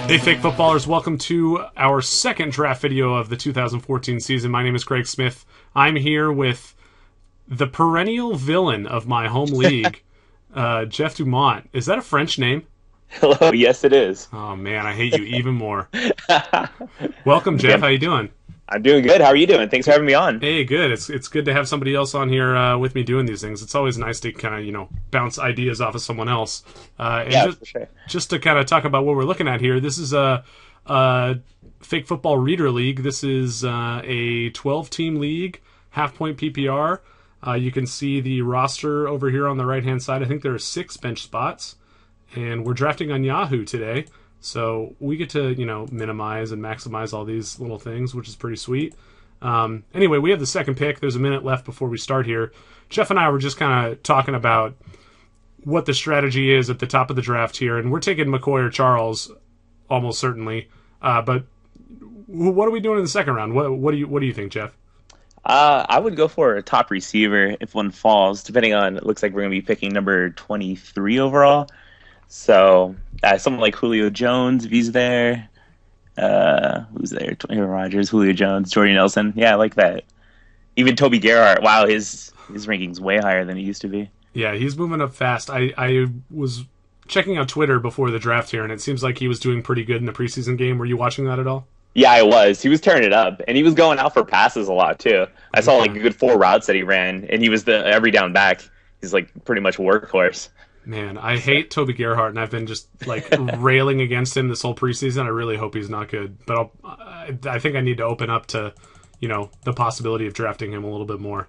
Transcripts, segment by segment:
Hey, fake footballers, welcome to our second draft video of the 2014 season. My name is Craig Smith. I'm here with the perennial villain of my home league, Jeff Dumont. Is that a French name? Hello, yes it is. Oh man, I hate you even more. Welcome, Jeff. How you doing? I'm doing good. How are you doing? Thanks for having me on. Hey, good. It's good to have somebody else on here with me doing these things. It's always nice to kind of, bounce ideas off of someone else. For sure. Just to kind of talk about what we're looking at here, this is a Fake Football Reader League. This is a 12-team league, half-point PPR. You can see the roster over here on the right-hand side. I think there are 6 bench spots. And we're drafting on Yahoo today. So we get to, minimize and maximize all these little things, which is pretty sweet. Anyway, we have the second pick. There's a minute left before we start here. Jeff and I were just kind of talking about what the strategy is at the top of the draft here. And we're taking McCoy or Charles, almost certainly. But what are we doing in the second round? What do you think, Jeff? I would go for a top receiver if one falls, depending on, it looks like we're going to be picking number 23 overall. So someone like Julio Jones, if he's there. Who's there? Aaron Rodgers, Julio Jones, Jordy Nelson. Yeah, I like that. Even Toby Gerhart. Wow, his ranking's way higher than it used to be. Yeah, he's moving up fast. I was checking out Twitter before the draft here, and it seems like he was doing pretty good in the preseason game. Were you watching that at all? Yeah, I was. He was tearing it up, and he was going out for passes a lot too. I saw like a good 4 routes that he ran, and he was the every down back. He's like pretty much a workhorse. Man, I hate Toby Gerhart, and I've been just like railing against him this whole preseason. I really hope he's not good, but I think I need to open up to, the possibility of drafting him a little bit more.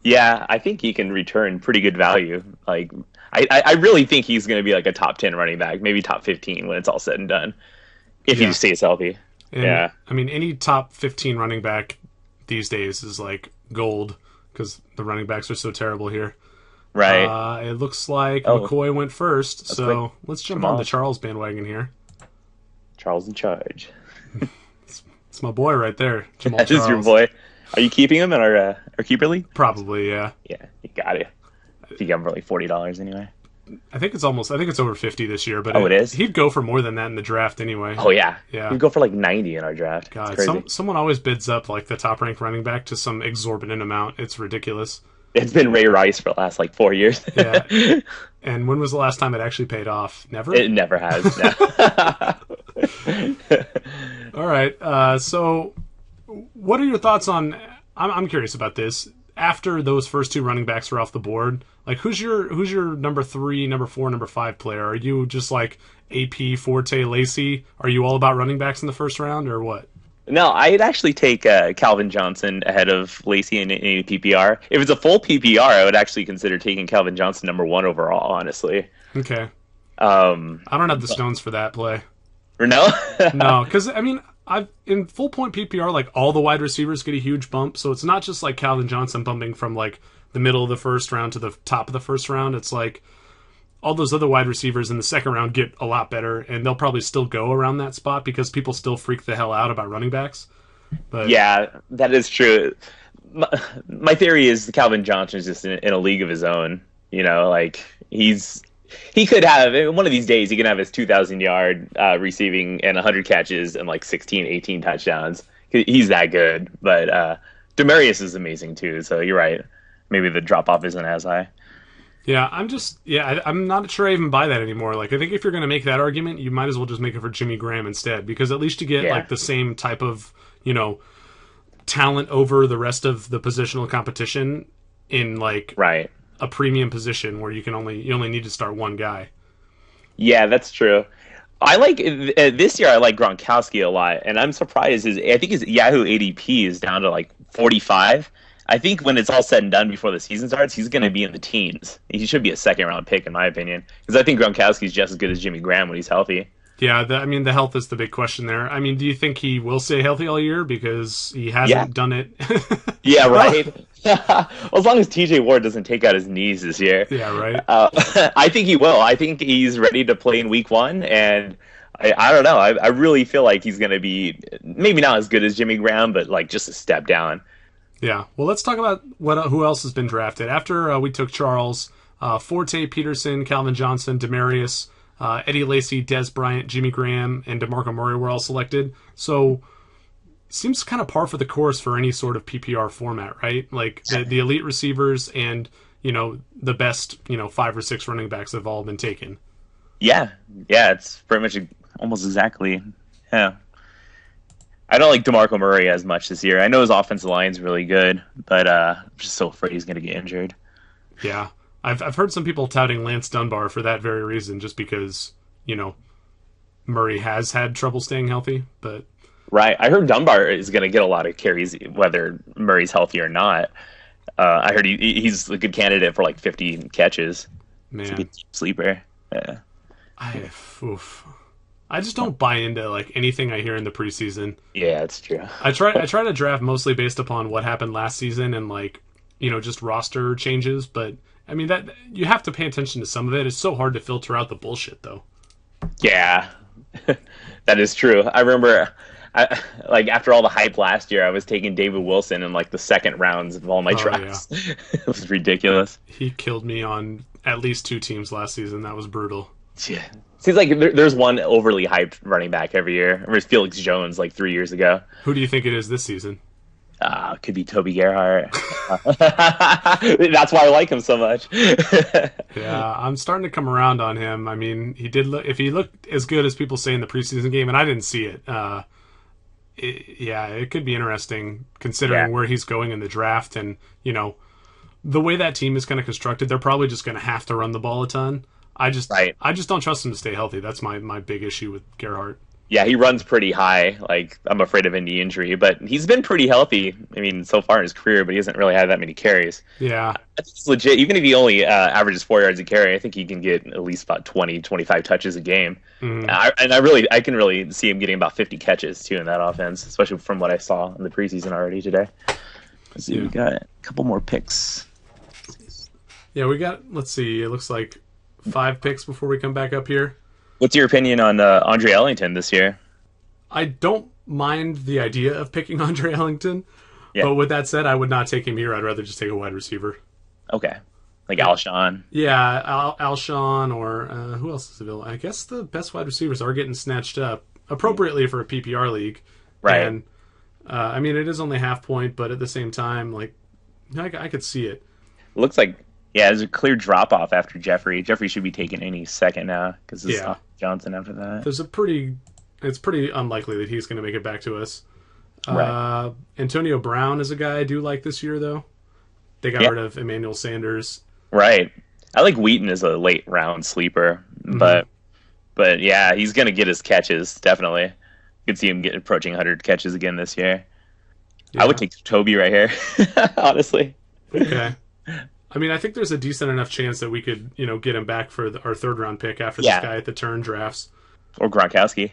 Yeah, I think he can return pretty good value. Like, I really think he's going to be like a top 10 running back, maybe top 15 when it's all said and done, if he stays healthy. And, yeah, I mean, any top 15 running back these days is like gold because the running backs are so terrible here. Right. It looks like McCoy went first, so let's jump on the Charles bandwagon here. Charles in charge. It's my boy right there, Jamal That Charles. is your boy. Are you keeping him in our keeper league? Probably, yeah. Yeah, you got it. I think I'm for like $40 anyway. I think it's over 50 this year, but it is? He'd go for more than that in the draft anyway. Oh yeah. Yeah. He'd go for like 90 in our draft. God, it's crazy. Someone always bids up like the top ranked running back to some exorbitant amount. It's ridiculous. It's been Ray Rice for the last like 4 years. Yeah. And when was the last time it actually paid off? Never? It never has. No. All right. So what are your thoughts on, I'm curious about this. After those first 2 running backs are off the board, like who's your number 3, number 4, number 5 player? Are you just like AP, Forte, Lacey? Are you all about running backs in the first round or what? No, I'd actually take Calvin Johnson ahead of Lacey in a PPR. If it's a full PPR, I would actually consider taking Calvin Johnson number 1 overall, honestly. Okay. I don't have the stones for that play. Or no? No, because, I mean, in full point PPR, like all the wide receivers get a huge bump, so it's not just like Calvin Johnson bumping from like the middle of the first round to the top of the first round. It's like all those other wide receivers in the second round get a lot better, and they'll probably still go around that spot because people still freak the hell out about running backs. But yeah, that is true. My theory is Calvin Johnson is just in a league of his own. Like he could have, one of these days, he can have his 2,000-yard receiving and 100 catches and like 16, 18 touchdowns. He's that good. But Demarius is amazing too, so you're right. Maybe the drop-off isn't as high. Yeah, I'm not sure I even buy that anymore. Like, I think if you're going to make that argument, you might as well just make it for Jimmy Graham instead, because at least you get like the same type of, talent over the rest of the positional competition in like a premium position where you only need to start one guy. Yeah, that's true. I like this year. I like Gronkowski a lot, and I'm surprised. I think his Yahoo ADP is down to like 45. I think when it's all said and done before the season starts, he's going to be in the teens. He should be a second-round pick, in my opinion, because I think Gronkowski's just as good as Jimmy Graham when he's healthy. Yeah, the health is the big question there. I mean, do you think he will stay healthy all year because he hasn't done it? Yeah, right. Well, as long as TJ Ward doesn't take out his knees this year. Yeah, right. I think he will. I think he's ready to play in week 1, and I don't know. I really feel like he's going to be maybe not as good as Jimmy Graham, but like just a step down. Yeah. Well, let's talk about who else has been drafted. After we took Charles, Forte, Peterson, Calvin Johnson, Demarius, Eddie Lacy, Des Bryant, Jimmy Graham, and DeMarco Murray were all selected. So seems kind of par for the course for any sort of PPR format, right? Like the elite receivers and, the best, 5 or 6 running backs have all been taken. Yeah, it's pretty much almost exactly. Yeah, I don't like DeMarco Murray as much this year. I know his offensive line's really good, but I'm just so afraid he's going to get injured. Yeah, I've heard some people touting Lance Dunbar for that very reason, just because Murray has had trouble staying healthy. But right, I heard Dunbar is going to get a lot of carries whether Murray's healthy or not. I heard he's a good candidate for like 50 catches. Man, it's a good sleeper. Yeah. I just don't buy into like anything I hear in the preseason. Yeah, it's true. I try to draft mostly based upon what happened last season and like just roster changes. But I mean that you have to pay attention to some of it. It's so hard to filter out the bullshit though. Yeah, that is true. I remember, after all the hype last year, I was taking David Wilson in like the second rounds of all my drafts. Yeah. It was ridiculous. He killed me on at least 2 teams last season. That was brutal. Yeah. Seems like there's one overly hyped running back every year. I remember Felix Jones like 3 years ago. Who do you think it is this season? Could be Toby Gerhart. That's why I like him so much. Yeah, I'm starting to come around on him. I mean, if he looked as good as people say in the preseason game, and I didn't see it. It could be interesting considering where he's going in the draft, and the way that team is kind of constructed. They're probably just going to have to run the ball a ton. I just don't trust him to stay healthy. That's my big issue with Gerhart. Yeah, he runs pretty high. Like, I'm afraid of any injury, but he's been pretty healthy. I mean, so far in his career, but he hasn't really had that many carries. Yeah. I think it's legit. Even if he only averages 4 yards a carry, I think he can get at least about 20, 25 touches a game. Mm. I can really see him getting about 50 catches, too, in that offense, especially from what I saw in the preseason already today. Let's see, we got a couple more picks. Yeah, let's see, it looks like 5 picks before we come back up here. What's your opinion on Andre Ellington this year? I don't mind the idea of picking Andre Ellington, but with that said, I would not take him here. I'd rather just take a wide receiver. Okay. Like Alshon. Yeah, Alshon or who else is available? I guess the best wide receivers are getting snatched up appropriately for a PPR league. Right. And, I mean, it is only half point, but at the same time, like, I could see it. Looks like, there's a clear drop-off after Jeffrey. Jeffrey should be taken any second now because it's Johnson after that. It's pretty unlikely that he's going to make it back to us. Right. Antonio Brown is a guy I do like this year, though. They got rid of Emmanuel Sanders. Right. I like Wheaton as a late round sleeper, but yeah, he's going to get his catches, definitely. You could see him approaching 100 catches again this year. Yeah. I would take Toby right here, honestly. Okay. I mean, I think there's a decent enough chance that we could, get him back for our 3rd round pick after this guy at the turn drafts. Or Gronkowski.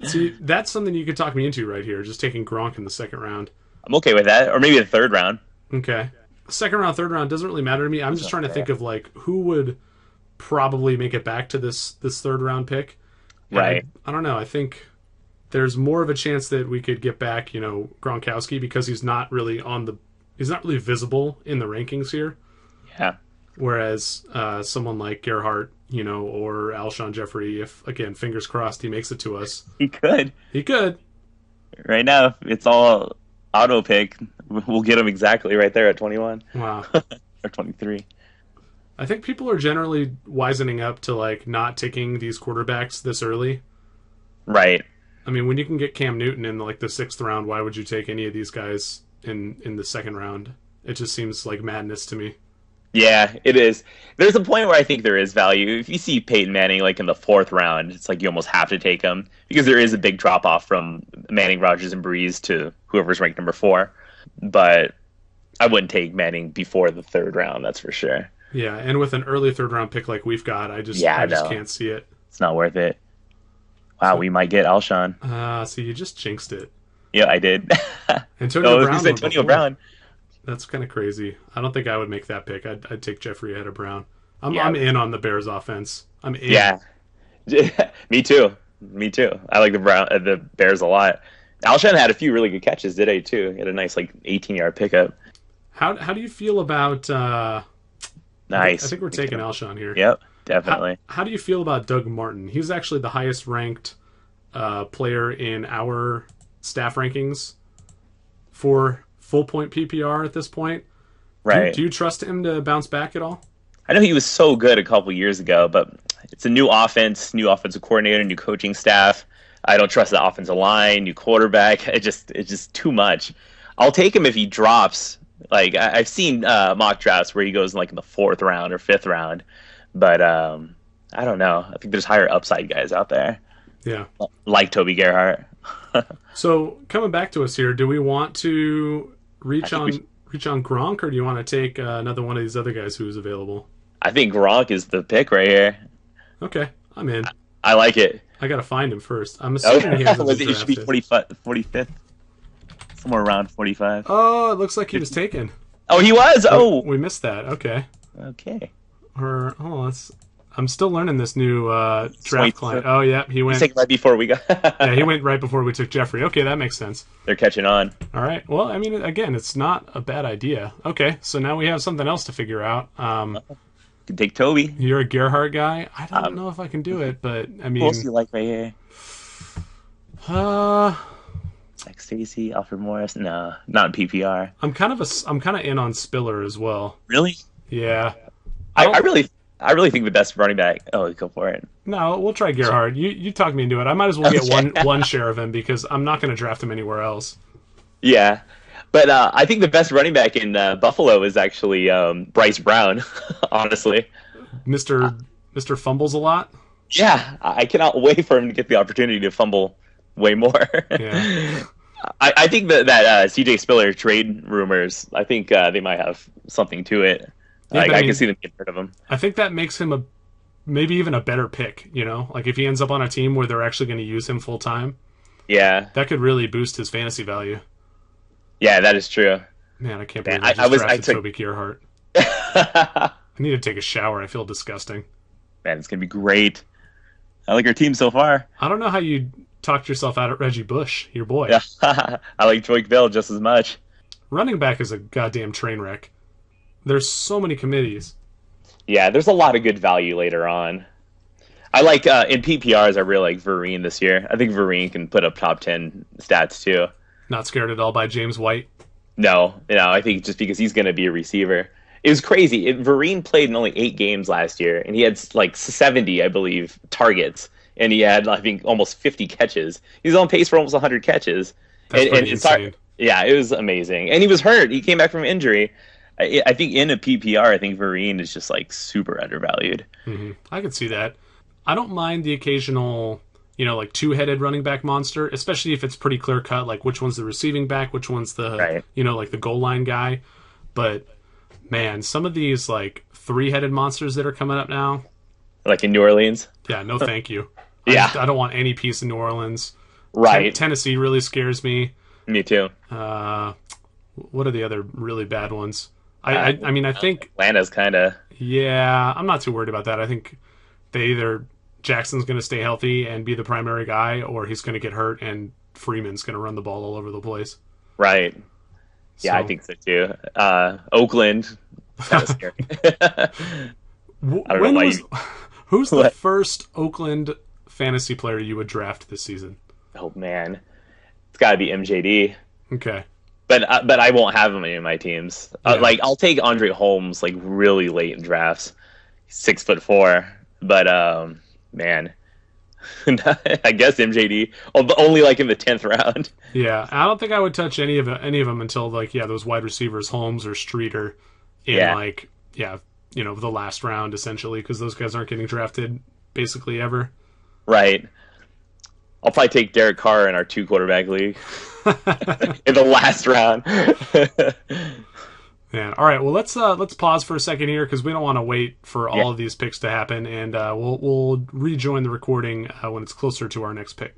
See, that's something you could talk me into right here, just taking Gronk in the 2nd round. I'm okay with that. Or maybe the 3rd round. Okay. 2nd round, 3rd round doesn't really matter to me. I'm just trying to think of, like, who would probably make it back to this 3rd round pick. And right. I don't know. I think there's more of a chance that we could get back, Gronkowski because he's not really visible in the rankings here. Yeah. Whereas someone like Gerhart, or Alshon Jeffrey, if, again, fingers crossed, he makes it to us. He could. Right now, it's all auto pick. We'll get him exactly right there at 21. Wow. Or 23. I think people are generally wisening up to, like, not taking these quarterbacks this early. Right. I mean, when you can get Cam Newton in, like, the 6th round, why would you take any of these guys in the 2nd round? It just seems like madness to me. Yeah, it is. There's a point where I think there is value. If you see Peyton Manning like in the 4th round, it's like you almost have to take him because there is a big drop off from Manning, Rodgers, and Breeze to whoever's ranked number 4. But I wouldn't take Manning before the 3rd round, that's for sure. Yeah, and with an early 3rd round pick like we've got, I just can't see it. It's not worth it. Wow, we might get Alshon. So you just jinxed it. Yeah, I did. Antonio Brown. That's kind of crazy. I don't think I would make that pick. I'd take Jeffrey ahead of Brown. I'm in on the Bears offense. I'm in. Yeah, me too. I like the Bears a lot. Alshon had a few really good catches today too. He had a nice 18-yard pickup. How do you feel about? Nice. I think we're taking Alshon here. Yep. definitely. How do you feel about Doug Martin? He's actually the highest ranked player in our staff rankings for full point PPR at this point. Right. Do you trust him to bounce back at all? I know he was so good a couple years ago, but it's a new offense, new offensive coordinator, new coaching staff. I don't trust the offensive line, new quarterback. It's just too much. I'll take him if he drops. Like I've seen mock drafts where he goes in like in the 4th round or 5th round, but I don't know. I think there's higher upside guys out there. Yeah, like Toby Gerhart. So coming back to us here, do we want to reach on Gronk, or do you want to take another one of these other guys who's available? I think Gronk is the pick right here. Okay, I'm in. I like it. I gotta find him first. I'm assuming he hasn't been It should be drafted. 45th, somewhere around 45. Oh, it looks like he was taken. Oh, he was. Oh, We missed that. Okay. okay. I'm still learning this new draft Sweet. client. Oh, yeah, he went. He's taken right before we got. Yeah, he went right before we took Jeffrey. Okay, that makes sense. They're catching on. All right. Well, I mean, again, it's not a bad idea. Okay, so now we have something else to figure out. Can take Toby. You're a Gerhardt guy. I don't know if I can do it, but I mean, Who else do you like right here? Like Stacy, Alfred Morris. No, not in PPR. I'm kind of in on Spiller as well. Really? Yeah. I really think the best running back. Oh, go for it. No, we'll try Gerhardt. You talk me into it. I might as well get one share of him because I'm not going to draft him anywhere else. Yeah, but I think the best running back in Buffalo is actually Bryce Brown. Honestly, Mr. Fumbles a lot. Yeah, I cannot wait for him to get the opportunity to fumble way more. Yeah. I think that CJ Spiller trade rumors. I think they might have something to it. Yeah, I can see them getting rid of him. I think that makes him maybe even a better pick. You know, like if he ends up on a team where they're actually going to use him full time. Yeah, that could really boost his fantasy value. Yeah, that is true. Man, I can't believe I just drafted Toby Gerhardt. I need to take a shower. I feel disgusting. Man, it's gonna be great. I like our team so far. I don't know how you talked yourself out at Reggie Bush, your boy. Yeah, I like Joyke Bell just as much. Running back is a goddamn train wreck. There's so many committees. Yeah, there's a lot of good value later on. I like in PPRs. I really like Vereen this year. I think Vereen can put up top 10 stats too. Not scared at all by James White? No, I think just because he's going to be a receiver. It was crazy. Vereen played in only 8 games last year, and he had like 70, I believe, targets, and he had I think almost 50 catches. He's on pace for almost 100 catches. That's pretty insane. Yeah, it was amazing, and he was hurt. He came back from injury. I think in a PPR, I think Vereen is just like super undervalued. Mm-hmm. I could see that. I don't mind the occasional, like 2-headed running back monster, especially if it's pretty clear cut, like which one's the receiving back, which one's the, right. Like the goal line guy. But man, some of these like 3-headed monsters that are coming up now, like in New Orleans. Yeah, no, thank you. Yeah, I don't want any piece of New Orleans. Right, Tennessee really scares me. Me too. What are the other really bad ones? I mean, I think Atlanta's kind of. Yeah, I'm not too worried about that. I think Jackson's going to stay healthy and be the primary guy, or he's going to get hurt and Freeman's going to run the ball all over the place. Right. Yeah, I think so too. Oakland. Kind of scary. I don't know who's the first Oakland fantasy player you would draft this season? Oh man, it's got to be MJD. Okay. But I won't have him in my teams. Yeah. Like I'll take Andre Holmes like really late in drafts. He's 6'4", but man, I guess MJD only like in the 10th round. Yeah, I don't think I would touch any of them until those wide receivers, Holmes or Streeter, in the last round essentially, because those guys aren't getting drafted basically ever. Right. I'll probably take Derek Carr in our 2-quarterback league in the last round. Man, all right. Well, let's pause for a second here because we don't want to wait for all of these picks to happen, and we'll rejoin the recording when it's closer to our next pick.